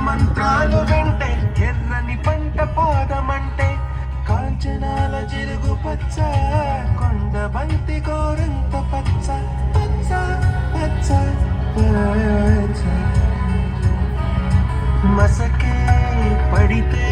మంత్రాలు వింటే ఎర్రని పంట పాదమంటే కాంచనాల జిలుగు పచ్చ కొండ బంతి గోరంత పచ్చ పచ్చ పచ్చ పచ్చ మసకే పడితే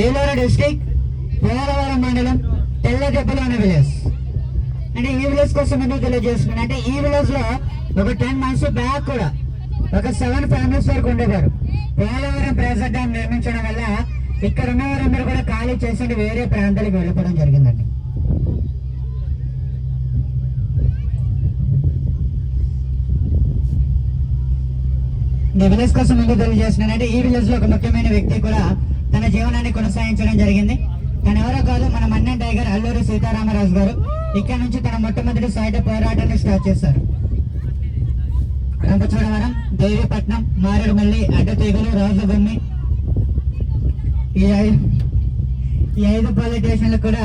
ఏలూరు డిస్ట్రిక్ట్ పోలవరం మండలం తెల్లదెబ్బలు అనే విలేజ్. అంటే ఈ విలేజ్ కోసం ఎందుకు తెలియజేస్తున్నాను అంటే ఈ విలేజ్ లో ఒక 10 months బ్యాక్ కూడా ఒక 7 families వరకు ఉండేవారు. పోలవరం ప్రెజర్ డ్యామ్ నిర్మించడం వల్ల ఇక్కడ ఉన్న వారందరూ కూడా ఖాళీ చేసి వేరే ప్రాంతాలకు వెళ్ళిపోవడం జరిగిందండి. ఈ విలేజ్ కోసం ఎందుకు తెలియజేస్తున్నానంటే ఈ విలేజ్ లో ఒక ముఖ్యమైన వ్యక్తి కూడా తన జీవనాన్ని కొనసాగించడం జరిగింది. తన ఎవరో కాదు, మన మన్నెం టైగర్ అల్లూరి సీతారామరాజు గారు. ఇక్కడ నుంచి తన మొట్టమొదటి సాయుధ పోరాటాన్ని స్టార్ట్ చేశారు. రంపచోడవరం, దేవీపట్నం, మారేడుమల్లి, అడ్డతీగలు, రాజుబొమ్మి ఈ 5 పోలీస్ స్టేషన్లు కూడా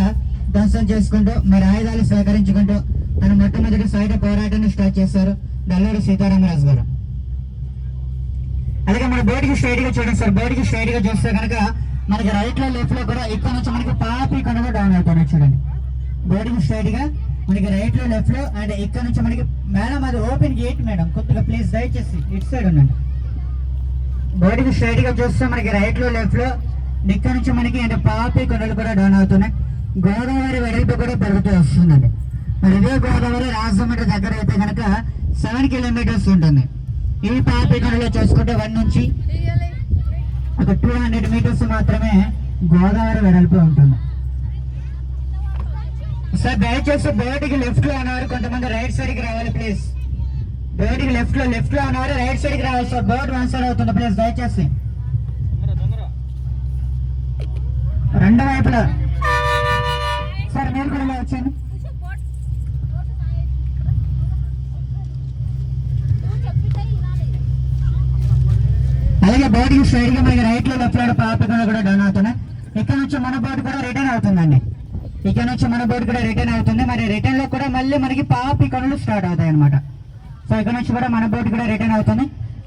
ధ్వంసం చేసుకుంటూ మరి ఆయుధాలు సేకరించుకుంటూ తన మొట్టమొదటి సాయుధ పోరాటాన్ని స్టార్ట్ చేశారు అల్లూరి సీతారామరాజు గారు. అలాగే మన బోర్డుకి స్ట్రైట్ గా చూడండి సార్. బోర్డుకి స్ట్రైట్ గా చూస్తే కనుక మనకి రైట్ లో లెఫ్ట్ లో కూడా ఇక్కడ నుంచి మనకి పాపి కొండగా డౌన్ అవుతాను. చూడండి బోర్డుకి స్ట్రైట్ గా మనకి రైట్ లో లెఫ్ట్ లో అండ్ ఇక్కడ నుంచి మనకి మేడం అది ఓపెన్ గేట్ మేడం, కొద్దిగా ప్లీజ్ దయచేసి ఇటు సైడ్ ఉండండి. బోర్డుకి స్ట్రైట్ గా చూస్తే మనకి రైట్ లో లెఫ్ట్ లో ఇక్కడ నుంచి మనకి అంటే పాపి కొండలు కూడా డౌన్ అవుతున్నాయి. గోదావరి వెడల్పు కూడా పెరుగుతూ వస్తుందండి. మరి ఇదే గోదావరి రాజమండ్రి దగ్గర అయితే కనుక 7 kilometers ఉంటుంది. ఈ పాపికొండలో చూసుకుంటే 1 నుంచి ఒక 200 meters మాత్రమే గోదావరి వెడల్పు ఉంటుంది. సార్ దయచేసి బోర్డుకి లెఫ్ట్ లో అన్నారు, కొంతమంది రైట్ సైడ్ కి రావాలి ప్లీజ్. బోర్డుకి లెఫ్ట్ లో అన్నారు, రైట్ సైడ్ కి రావాలి సార్. బోర్డు వన్ సైడ్ అవుతుంది ప్లీజ్ దయచేసి. రెండు వైపులా సార్ మీరు కూడా వచ్చాను. అలాగే బోర్డుకి స్ట్రైట్ గా మనకి రైట్ లో లెఫ్ట్ లో పాపకుండా కూడా డౌన్ అవుతున్నాయి. ఇక్కడ నుంచి మన బోర్డు కూడా రిటర్న్ అవుతుందండి. ఇక్కడ నుంచి మన బోర్డు కూడా రిటర్న్ అవుతుంది. మరి రిటర్న్ లో కూడా మళ్ళీ మనకి పాపి కనులు స్టార్ట్ అవుతాయి అనమాట. సో ఇక్కడ నుంచి కూడా మన బోర్డు కూడా రిటర్న్ అవుతుంది.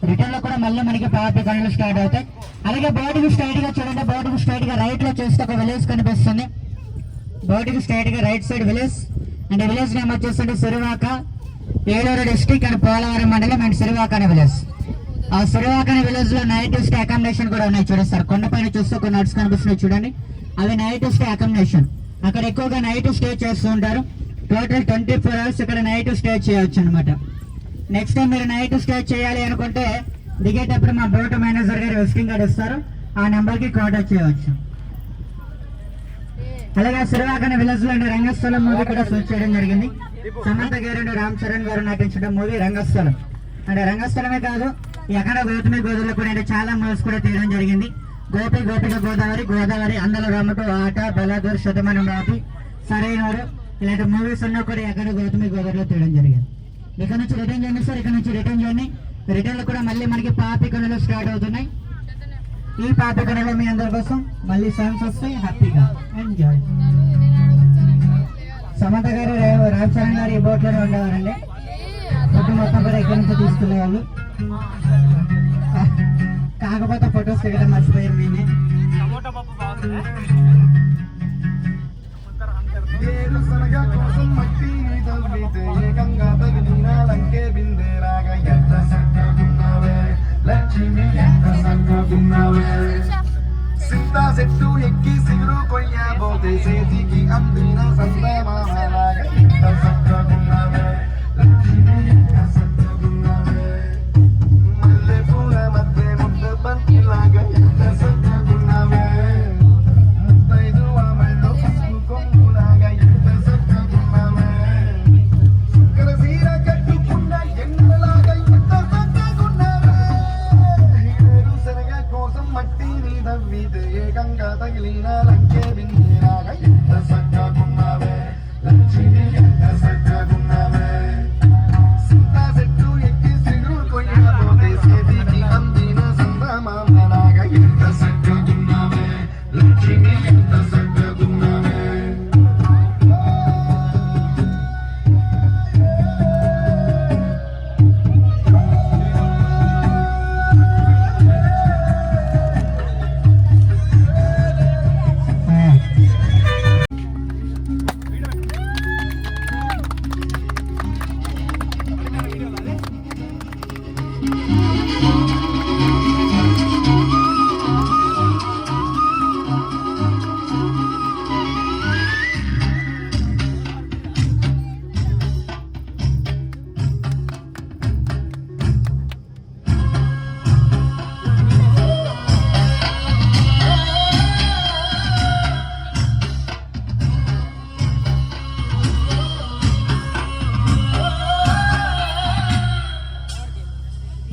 రిటర్న్ లో కూడా మళ్ళీ మనకి పాపి కనులు స్టార్ట్ అవుతాయి. అలాగే బోర్డుకి స్ట్రైట్ గా చూడండి, బోర్డుకి స్ట్రైట్ గా రైట్ లో చూస్తే ఒక విలేజ్ కనిపిస్తుంది. బోర్డుకి స్ట్రైట్ గా right side village and village name వచ్చేసి సిరివాక, ఏలూరు డిస్టిక్ అండ్ పోలవరం మండలం అండ్ సిరివాక అనే విలేజ్. ఆ సిరివాక అనే విలేజ్ లో నైట్ స్టే అకామిడేషన్ కూడా ఉన్నాయి చూడండి సార్. కొండపైన చూస్తే కొన్ని నట్స్ కనిపిస్తున్నాయి చూడండి, అవి నైట్ స్టే అకామిడేషన్. అక్కడ ఎక్కువగా నైట్ స్టే చేస్తూ ఉంటారు. టోటల్ 24 hours ఇక్కడ నైట్ స్టే చేయొచ్చు అనమాట. నెక్స్ట్ టైం మీరు నైట్ స్టే చేయాలి అనుకుంటే దిగేటప్పుడు మా బోట్ మేనేజర్ గారు విజిటింగ్ కార్డ్ ఇస్తారు, ఆ నెంబర్ కి కాంటాక్ట్ చేయవచ్చు. అలాగే సిరివాకన విలేజ్ లో రంగస్థలం మూవీ కూడా షూట్ చేయడం జరిగింది. సమంత గారు రామ్ చరణ్ గారు నటించిన మూవీ రంగస్థలం. అంటే రంగస్థలమే కాదు, ఎక్కడ గౌతమి గోదావరిలో కూడా చాలా మూవీస్ కూడా తీయడం జరిగింది. గోపి గోపిక గోదావరి, గోదావరి అందల రామటు, ఆట, బలాదూర్, శతమానం రాపి, సరైనవారు ఇలాంటి మూవీస్ అన్నా కూడా ఎక్కడ గౌతమి గోదావరిలో తీయడం జరిగింది. ఇక్కడ నుంచి రిటర్న్ చేయండి సార్. ఇక్కడ నుంచి రిటర్న్ చేయండి. రిటర్న్ లో కూడా మళ్ళీ మనకి పాపి కనులు స్టార్ట్ అవుతున్నాయి. ఈ పాపి కనులు మీ అందరి కోసం మళ్ళీ సాంగ్స్ వస్తాయి. హ్యాపీగా ఎంజాయ్. సమంత గారు, రామ్ చరణ్ గారు ఈ బోట్ లోనే ఉండేవారండి. ఫోటో మొత్తం కూడా ఇక్కడ నుంచి తీసుకునే వాళ్ళు. కాకపోతే ఫొటోస్ దిగడం మర్చిపోయారు మేమే. సింతా చెట్టు ఎక్కి సిగురు కొయ్యబోతే చేతికి అందిన సందమామలాగా ఎంత చక్కగున్నావే లక్ష్మి ఎంత చక్కగున్నావే మల్లె పూల మధ్య ముద్ద బంతిలాగా ఎంత చక్కగున్నావే ముత్తైదు ఆమెల్లో పసుపు కొమ్ములాగా ఎంత చక్కగున్నావే సుక్కర సీర కట్టుకున్న ఎన్నలాగా ఎంత చక్కగున్నావే హీరేరు శనగ కోసం మట్టిని దవ్వితే ఏకంగా తగిలిన లంకే బిందెలాగా ఎంత చక్కగున్నావే లక్ష్మి ఎంత చక్కగున్నావే సింతా చెట్టు ఎక్కి సిగురు కొయ్యబోతే చేతికి అందిన సందమామలాగా ఎంత చక్కగున్నావే లక్ష్మి ఎంత చక్కగున్నావే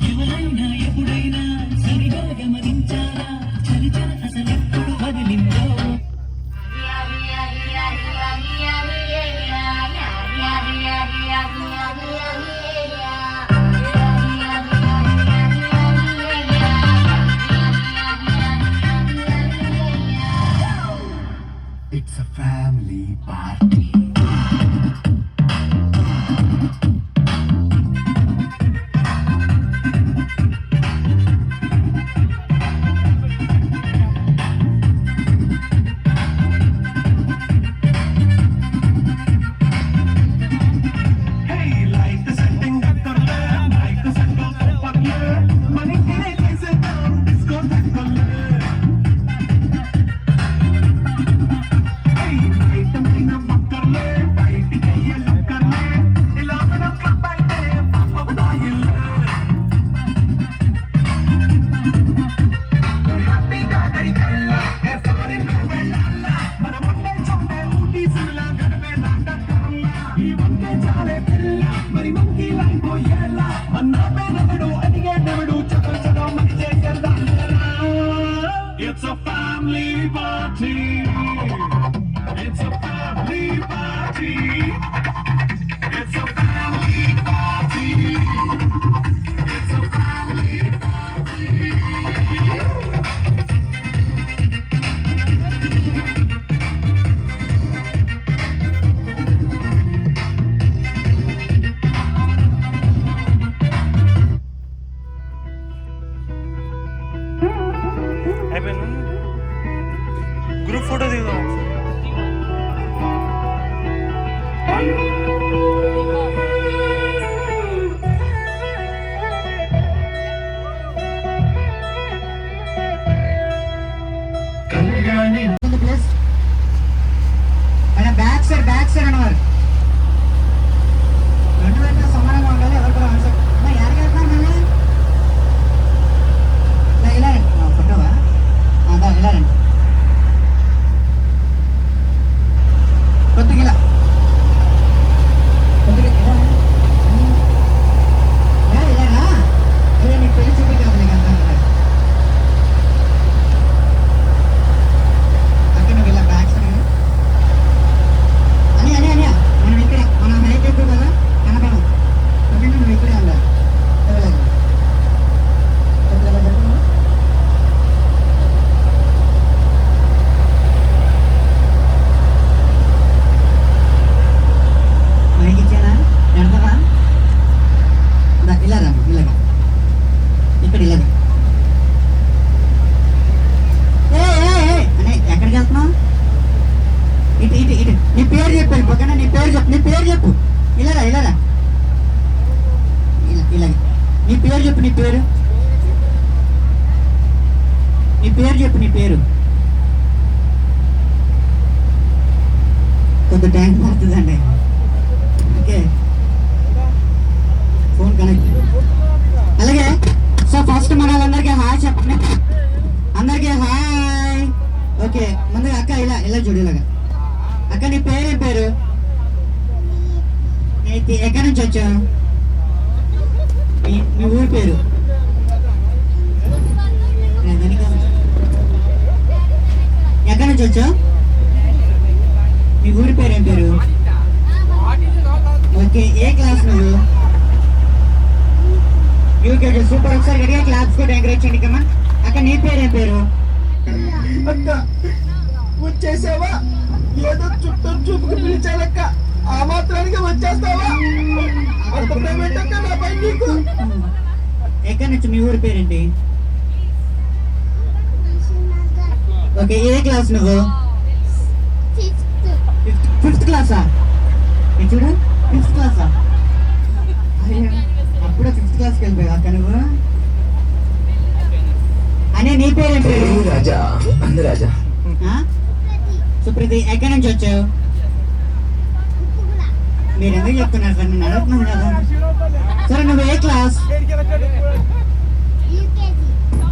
ఎవరైనా ఎప్పుడైనా సరిగా గమనించారా చలిచల అసలెప్పుడు వదిలిందో It's a family party. Back side అన్నవారు రెండు వైపులా సమానంగా ఉండాలి. ఎవరు కూడా ఆన్సర్ ఎక్కడికి వెళ్తున్నారు మళ్ళీ ఇలా రండి ఫోటోవా ఇలా రండి కొద్దిగా ఇలా కొద్దిగా ఇలాగా ఇలా నీకు పెళ్లి చూపించాలి నీకు అంతా అక్కడ నువ్వు ఇలా బ్యాక్ సైడ్ అని మనం ఇక్కడ మన హైట్ ఎక్కువ కదా కనపడం ఓకే నువ్వు ఇక్కడే ఉండాలి మైక్ ఇచ్చానా ఎడతావా ఇలా రా ఇలాగా ఇక్కడ ఇలాగా అనే ఎక్కడికి వెళ్తున్నావు ఇటు ఇటు ఇటు నీ పేరు చెప్పు వెళ్ళిపోకనా నీ పేరు చెప్పు ఇలారా ఇలా నీ పేరు చెప్పు నీ పేరు చెప్పు నీ పేరు కొంత టైం పడుతుందండి ఓకే ఫోన్ కనెక్ట్ అలాగే సో ఫస్ట్ మన వాళ్ళందరికీ హాయ్ చెప్పండి అందరికీ హాయ్ ఓకే ముందుగా అక్క ఇలా చూడు ఇలాగా అక్క నీ పేరేం పేరు ఎక్కడి నుంచి వచ్చావు మీ ఊరి పేరు ఎక్కడి నుంచి వచ్చావు మీ ఊరి పేరు ఏం పేరు ఓకే ఏ క్లాస్ నువ్వు యూకేజీ సూపర్ ఒకసారి గడిగా క్లాస్ కూడా ఎంకరేజ్ చేయండి కమ్మా అక్క నీ పేరేం పేరు అక్క వచ్చేసావా ఏదో చుట్టూ చూపుకు పిలిచాలక్క ఆ మాత్రానికి వచ్చేస్తావా అంత ప్రేమేంటి అక్క నా పై నీకు ఎక్కడి నుంచి మీ ఊరి పేరేంటి ఓకే ఏ క్లాస్ నువ్వు ఫిఫ్త్ క్లాసా చూడు ఫిఫ్త్ క్లాసా అప్పుడే ఫిఫ్త్ క్లాస్కి వెళ్ళిపోయావు అక్క నువ్వు అనే నీ పేరేం పేరు రాజా రాజా సుప్రీతి ఎక్కడి నుంచి వచ్చావు మీరు ఎందుకు చెప్తున్నారు సార్ నేను అడుగుతున్నాను కదా సరే నువ్వు ఏ క్లాస్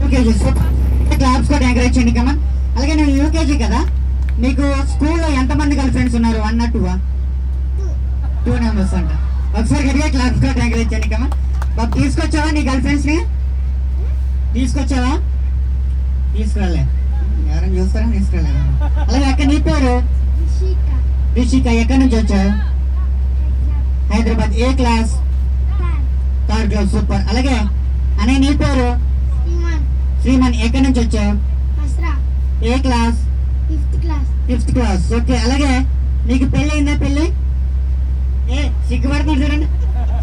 యూకేజీ క్లాస్ కూడా ఎంకరేజ్ చేయండి కమా అలాగే నువ్వు యూకేజీ కదా నీకు స్కూల్లో ఎంతమంది గర్ల్ ఫ్రెండ్స్ ఉన్నారు 1 or 2 2 నెంబర్స్ అంట ఒకసారి గట్టిగా క్లాస్ కూడా ఎంకరేజ్ చేయండి కమా బాబు తీసుకొచ్చావా నీ గర్ల్ ఫ్రెండ్స్ ని తీసుకొచ్చావా తీసుకురాలే ఎవరైనా చూస్తారా తీసుకురాలేదు అలాగే అక్క నీ పేరు రిషిక ఎక్కడి నుంచి వచ్చావు హైదరాబాద్ ఏ క్లాస్ 3rd క్లాస్ సూపర్ అలాగే అనే నీ పేరు శ్రీమన్ ఎక్కడి నుంచి వచ్చావు ఏ క్లాస్ 5th క్లాస్ ఓకే అలాగే నీకు పెళ్ళి అయిందా పెళ్ళి సిగ్గుపడుతున్నాడు చూడండి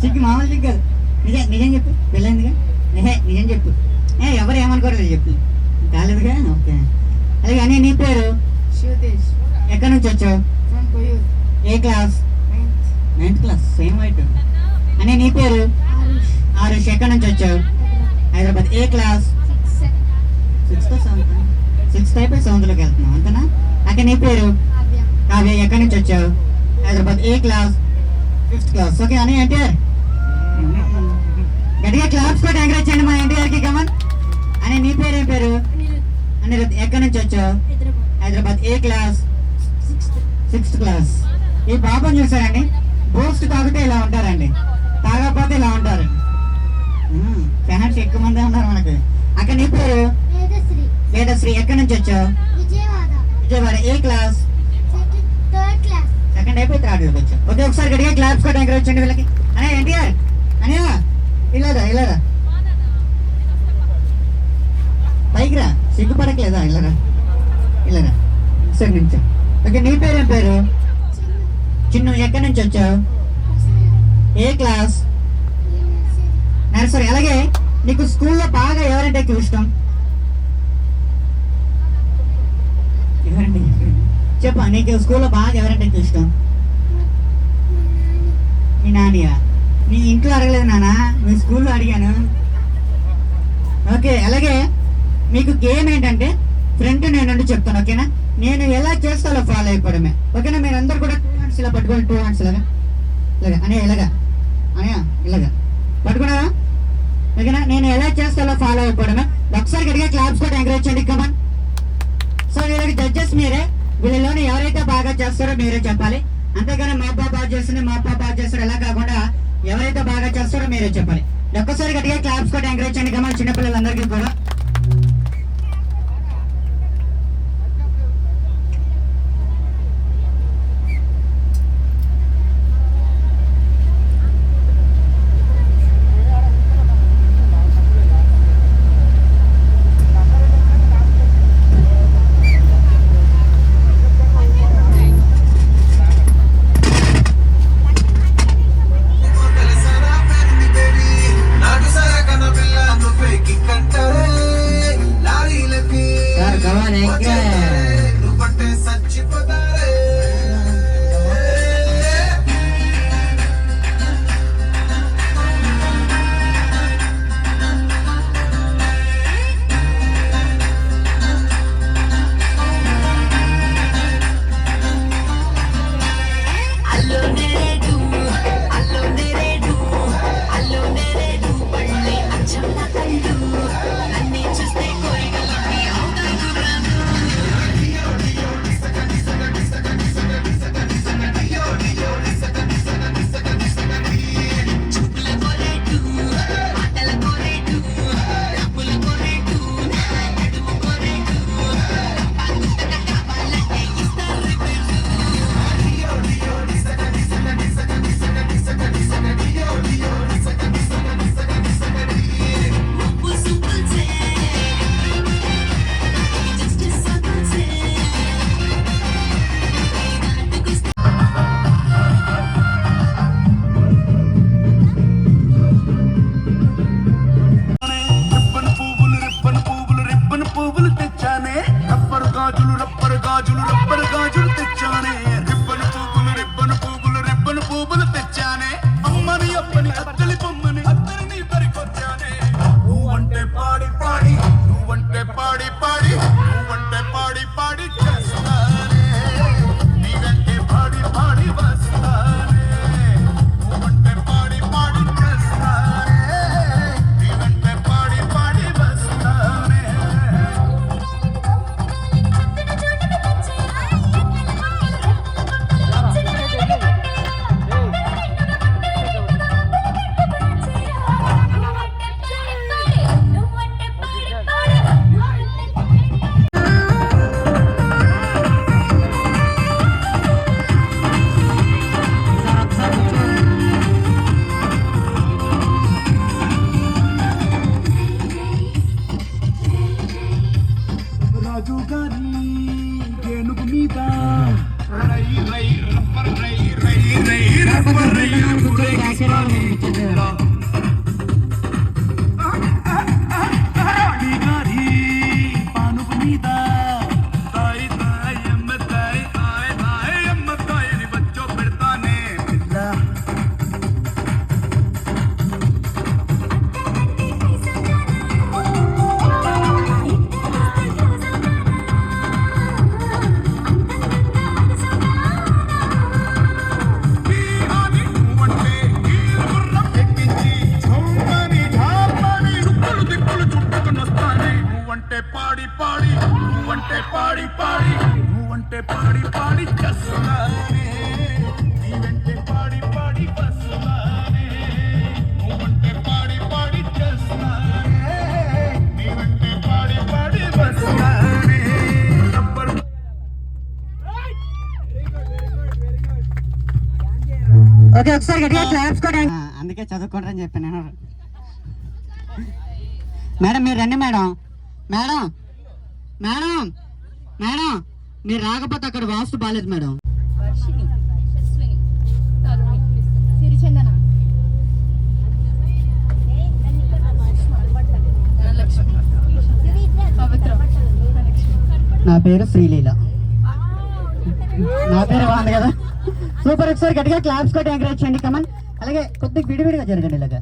సిగ్గు మామూలు సిగ్గు కాదు నిజం చెప్పు పెళ్ళైందిగా నిజం చెప్పు ఎవరు ఏమనుకోలేదు చెప్పు కాలేదుగా ఓకే అలాగే అని నీ పేరు ఎక్కడి నుంచి వచ్చావు ఏ క్లాస్ 9th క్లాస్ సేమ్ వైట్ అని నీ పేరు ఆరుష్ ఎక్కడి నుంచి వచ్చావు హైదరాబాద్ ఏ క్లాస్ 6th అయిపోయి 7th వెళ్తున్నావు అంతేనా అక్కడ నీ పేరు కావ్య ఎక్కడి నుంచి వచ్చావు హైదరాబాద్ ఏ క్లాస్ 5th క్లాస్ ఓకే అని ఎన్టీఆర్ గట్టిగా క్లాప్స్ కూడా ఎంకరేజ్ చేయండి మా ఎన్టీఆర్కి కమన్ అని నీ పేరు ఏం పేరు అనిరుద్ ఎక్కడి నుంచి వచ్చావు హైదరాబాద్ ఏ క్లాస్ 6th క్లాస్ ఈ బాబుని చూసారండి బూస్ట్ తాగితే ఇలా ఉంటారండి తాగకపోతే ఇలా ఉంటారు ఫ్యాన్స్ ఎక్కువ మంది ఉన్నారు మనకి అక్కడ నీ పేరు వేదశ్రీ ఎక్కడి నుంచి వచ్చావు విజయవాడ ఏ క్లాస్ 2nd అయిపోయి 3rd వచ్చావు ఓకే ఒకసారి గట్టిగా క్లాప్స్ కూడా ఎంకరేజ్ చేయండి వీళ్ళకి అనే ఎన్టీఆర్ అనే ఇలారా పైకి రా సిగ్గుపడట్లేదా ఇలారా సరే నుంచి ఓకే నీ పేరేం పేరు చిన్ను ఎక్కడి నుంచి వచ్చావు ఏ క్లాస్ నర్సరీ అలాగే నీకు స్కూల్లో బాగా ఎవరంటే ఎక్కువ ఇష్టం చెప్పా నీకు స్కూల్లో బాగా ఎవరంటే ఎక్కువ ఇష్టం మీ నానియా నీ ఇంట్లో అడగలేదు నాన్న మీ స్కూల్లో అడిగాను ఓకే అలాగే మీకు గేమ్ ఏంటంటే ఫ్రెండ్ నేను చెప్తాను ఓకేనా నేను ఎలా చేస్తాలో ఫాలో అయిపోవడమే. ఓకేనా? మీరు అందరు కూడా 2 హ్యాండ్స్ ఇలా పట్టుకోండి. 2 హ్యాండ్స్ ఇలాగా ఇలాగా అని ఇలాగా ఇలాగా పట్టుకున్నారా? ఓకేనా? నేను ఎలా చేస్తాలో ఫాలో అయిపోవడమే. ఒకసారి గట్టిగా క్లాప్స్ కూడా ఎంకరేజ్ చేయండి. కమన్. సో వీళ్ళకి జడ్జెస్ మీరే. వీళ్ళలోని ఎవరైతే బాగా చేస్తారో మీరే చెప్పాలి. అంతేగాని మా అబ్బా బాగా చేస్తుంది, మా అబ్బా బాగా చేస్తారు ఎలా కాకుండా ఎవరైతే బాగా చేస్తారో మీరే చెప్పాలి. ఒక్కసారి గట్టిగా క్లాప్స్ కూడా ఎంకరేజ్ చేయండి. కమన్ చిన్నపిల్లలందరికీ కూడా. ఓకే ఒకసారి గట్టిగా క్లాప్స్ కూడా. అందుకే చదువుకుంటారని చెప్పాను నేను. మేడం మీరు రండి మేడం. మేడం మేడం మేడం మీరు రాకపోతే అక్కడ వాస్తు బాలేదు మేడం. నా పేరు శ్రీలీల. నా పేరు బాగుంది కదా. సూపర్. ఒకసారి గట్టిగా క్లాప్స్ కూడా ఎంకరేజ్ చేయండి. కమన్. అలాగే కొద్దిగా విడివిడిగా జరగండి ఇలాగా.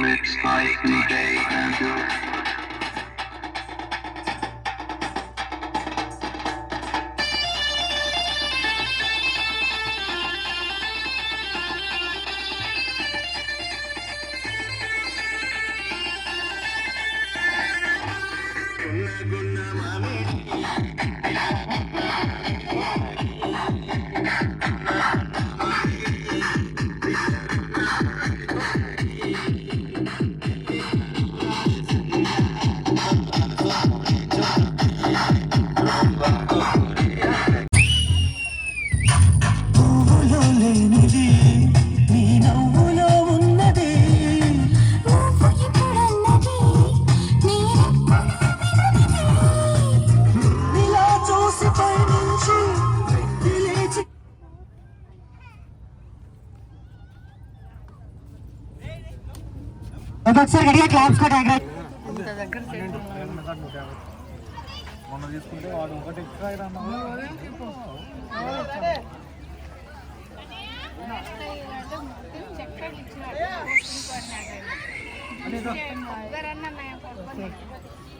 it's like today. పువ్వులో లేనిది నీ నవ్వులో ఉన్నది ఇలా చూసి పైనుంచి లేచి ఒకసారి గట్టిగా క్లాప్స్ కొట్టాక మొన్న తీసుకుంటే వాడు ఒకటి ఎక్స్ట్రా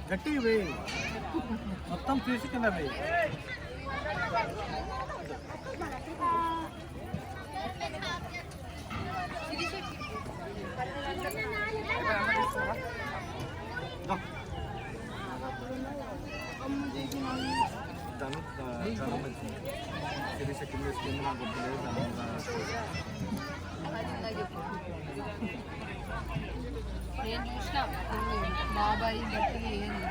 గట్టి వేయి మొత్తం తీసి కింద వేయి నేను చూసిన బాబాయ్ గట్టిగా ఏంది